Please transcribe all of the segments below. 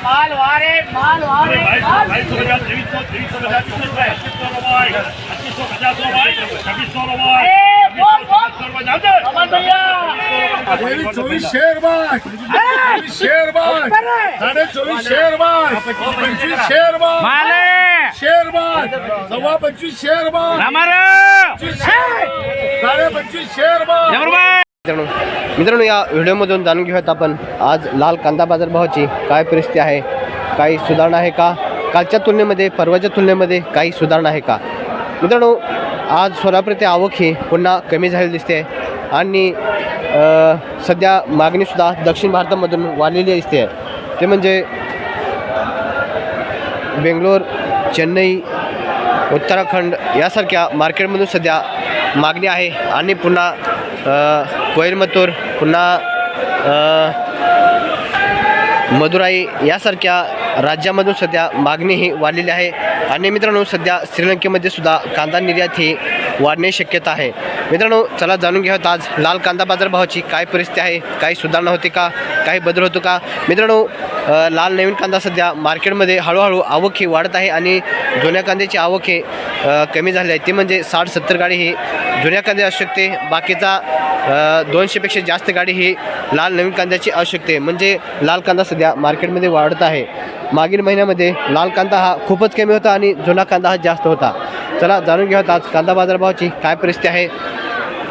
माल वारे माल वारे चोवीस शेर बाय शेर बाय 24.5 शेर बाय 25 शेर बाय शेर बाय 25 शेर बाय 25 शेर बाय. मित्रांनो या व्हिडिओमधून जाणून घेऊयात आपण आज लाल कांदा बाजारभावाची काय परिस्थिती आहे, काही सुधारणा आहे का, कालच्या तुलनेमध्ये परवाच्या तुलनेमध्ये काही सुधारणा आहे का. मित्रांनो आज सोलापूर ते आवक ही पुन्हा कमी झालेली दिसते आणि सध्या मागणीसुद्धा दक्षिण भारतामधून वाढलेली दिसते. ते म्हणजे बेंगलोर, चेन्नई, उत्तराखंड यासारख्या मार्केटमधून सध्या मागणी आहे आणि पुन्हा कोइंबतूर, पुन्हा मदुराई यासारख्या राज्यामधून सध्या मागणी ही वाढलेली आहे. आणि मित्रांनो सध्या श्रीलंकेमध्ये सुद्धा कांदा निर्यात ही वाढण्याची शक्यता आहे. मित्रांनो चला जाणून घेऊयात आज लाल कांदा बाजारभावाची काय परिस्थिती आहे, काही सुधारणा होते का, काही बदल होतो का. मित्रांनो लाल नवीन कांदा सध्या मार्केटमध्ये हळूहळू आवक ही वाढत आहे आणि जुन्या कांद्याची आवक ही कमी झाली आहे. ती म्हणजे 60-70 गाडी ही जुन्या कांदे असू शकते, बाकीचा 200पेक्षा जास्त गाडी ही लाल नवीन कांद्याची असू शकते. म्हणजे लाल कांदा सध्या मार्केटमध्ये वाढत आहे. मागील महिन्यामध्ये लाल कांदा हा खूपच कमी होता आणि जुना कांदा हा जास्त होता. चला जाणून घेऊयात आज कांदा बाजारभावाची काय परिस्थिती आहे.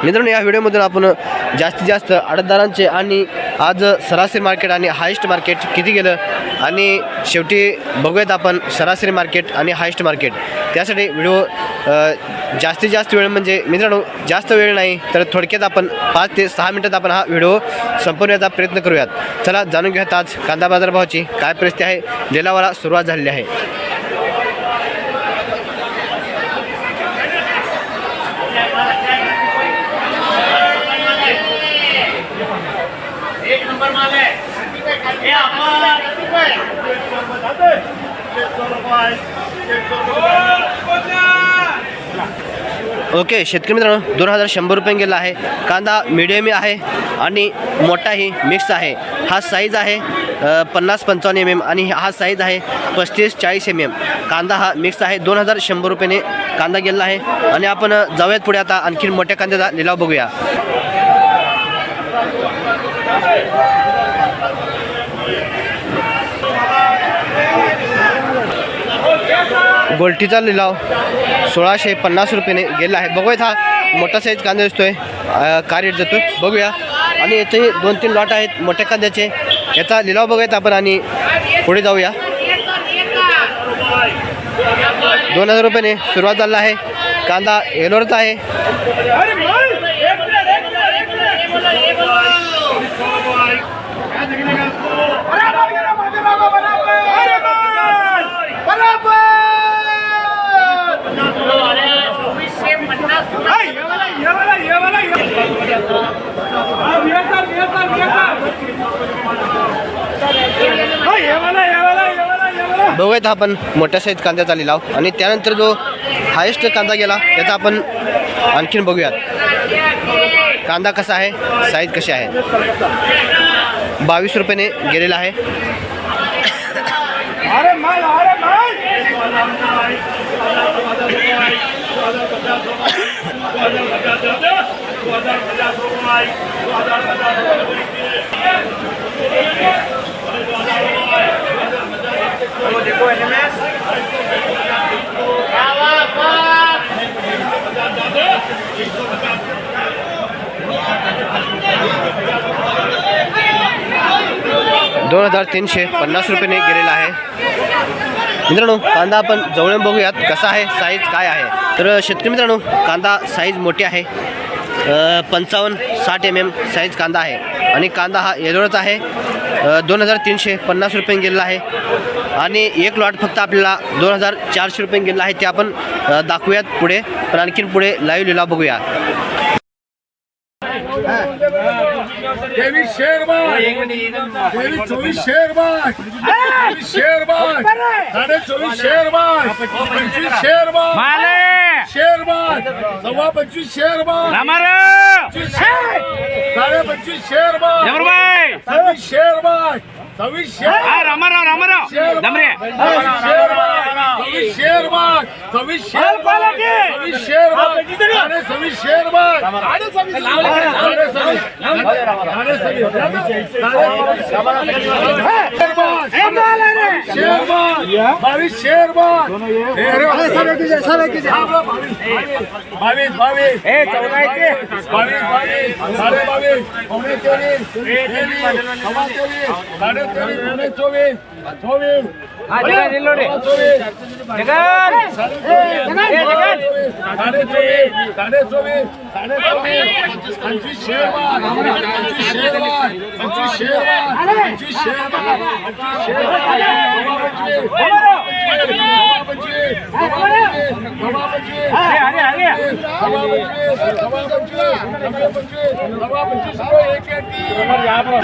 मित्रांनो या व्हिडिओमधून आपण जास्तीत जास्त आडतदारांचे आणि आज सरासरी मार्केट आणि हायेस्ट मार्केट किती गेलं आणि शेवटी बघूयात आपण सरासरी मार्केट आणि हायेस्ट मार्केट. त्यासाठी व्हिडिओ जास्तीत जास्त वेळ म्हणजे मित्रांनो जास्त वेळ नाही तर थोडक्यात आपण 5 ते 6 मिनिटात आपण हा व्हिडिओ संपवण्याचा प्रयत्न करूयात. चला जाणून घेऊयात आज कांदा बाजारभावाची काय परिस्थिती आहे. लिलावाला सुरुवात झालेली आहे. ओके शेतकरी मित्रांनो 2100 रुपये गेला आहे. कांदा मिडियम आहे आणि मोठाही मिक्स आहे. हा साईज आहे 50-55 mm आणि हा साईज आहे 35-40 mm. कांदा हा मिक्स आहे. 2100 रुपयाने कांदा गेला आहे. आणि आपण जाऊयात पुढे आता आणखी मोठ्या कांद्याचा लिलाव बघूया. गोल्टीचा लिलाव 1650 रुपयाने गेला आहे. बघूयात हा मोठा साईज कांदा दिसतोय, काय रेट जातो बघूया. आणि याचे 2-3 लॉट आहेत मोठ्या कांद्याचे. याचा लिलाव बघूयात आपण आणि पुढे जाऊया. 2000 रुपयाने सुरुवात झाला आहे. कांदा येलोरचा आहे. बघूयात आपण मोठ्या साईज कांद्याचा लिलाव आणि त्यानंतर जो हायेस्ट कांदा गेला त्याचा आपण आणखीन बघूयात. कांदा कसा आहे, साईज कशी आहे. 22 रुपयाने गेलेला आहे. $2350 रुपयाने गेलेला आहे. मित्रांनो कांदा आपण जवळून बघूयात कसा आहे, साईज काय आहे. तर शेतकरी मित्रांनो कांदा साईज मोठी आहे. 55-60 mm साईज कांदा आहे आणि कांदा हा येलोरचा आहे. 2350 रुपये गेलेला आहे आणि एक लॉट फक्त आपल्याला 2400 रुपये गेलेला आहे. ते आपण दाखवूयात पुढे. पण आणखीन पुढे लाईव्ह लिलाव बघूया. 23 शेर बाय 24 शेर बाय 24 शेर बाय 24.5 शेर बाय 25 शेर बाय शेर बाय 25 शेर बाय 25 शेर बाय 25 शेर बाय 26 रामाराव दमरे शेरबाग 26 शेरबाग 26 शेरबाग 26 शेरबाग 22 शेरबाग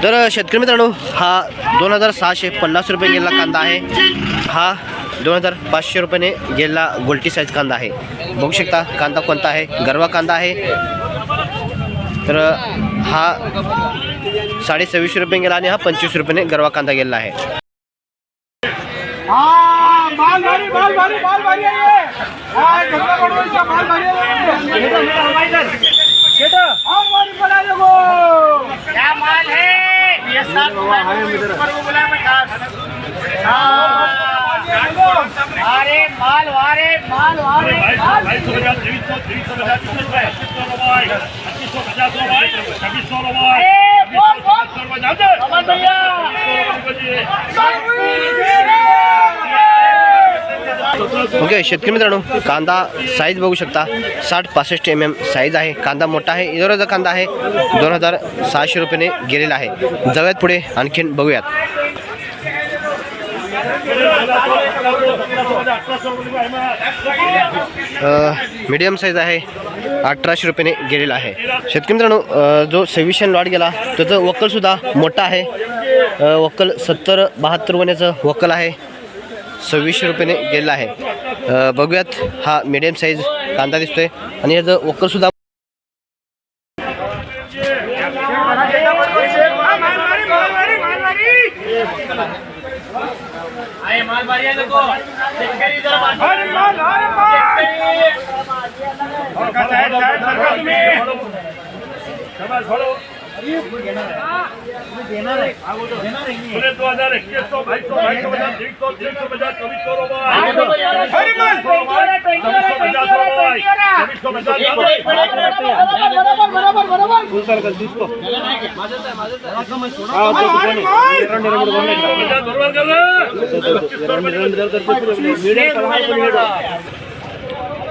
तर शेतकरी मित्रांनो हा 2650 रुपये गेलेला कांदा आहे. हा 2500 रुपयाने गेलेला गोल्टी साईज कांदा आहे. बघू शकता कांदा कोणता आहे, गरवा कांदा आहे. तर हा 2650 रुपये गेला आणि हा 25 रुपयाने गरवा कांदा गेलेला आहे. माल भारी आहे धंदा बनवायचा माल भारी क्या माल है ये साथ ऊपर को बुलाया मैं खास अरे माल वारे ओके शेतकरी मित्रांनो कांदा साईज बघू शकता 60-65 mm साईज आहे. कांदा मोठा आहे. इदोराचा कांदा आहे 2600 रुपयाने गेलेला आहे. जाऊयात पुढे आणखीन बघूयात. मीडियम साईज आहे 1800 रुपयाने गेलेला आहे. शेतकरी मित्रांनो जो 2600 लॉट गेला त्याचं वक्कलसुद्धा मोठा आहे. वक्कल 70-72 वण्याचं वक्कल आहे. 2600 रुपयाने गेलेला आहे. बघूयात हा मीडियम साईज कांदा दिसतोय आणि याचं वक्कलसुद्धा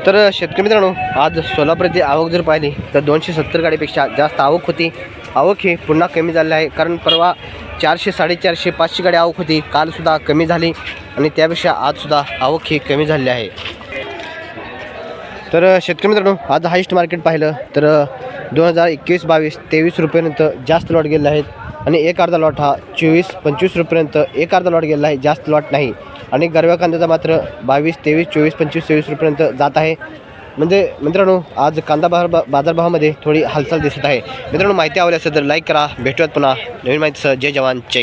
तर शेतकरी मित्रांनो आज सोलापूरची आवक जर पाहिली तर 270 गाडीपेक्षा जास्त आवक होती. आवक ही पुन्हा कमी झाली आहे कारण परवा 400, 450, 500 गाडी आवक होती. कालसुद्धा कमी झाली आणि त्यापेक्षा आजसुद्धा आवक ही कमी झाली आहे. तर शेतकरी मित्रांनो आज हायस्ट मार्केट पाहिलं तर 2021, 22, 23 रुपयापर्यंत जास्त लॉट गेलेले आहेत आणि एक अर्धा लॉट हा 24-25 रुपयापर्यंत एक अर्धा लॉट गेलेला आहे. जास्त लॉट नाही. आणि गरव्या कांद्याचा मात्र 22, 23, 24, 25, 23 रुपयापर्यंत जात आहे. म्हणजे मित्रांनो आज कांदा बाजारभावामध्ये थोडी हालचाल दिसत आहे. मित्रांनो माहिती आवडली असेल तर लाईक करा. भेटूयात पुन्हा नवीन माहितीसह. जय जवान जय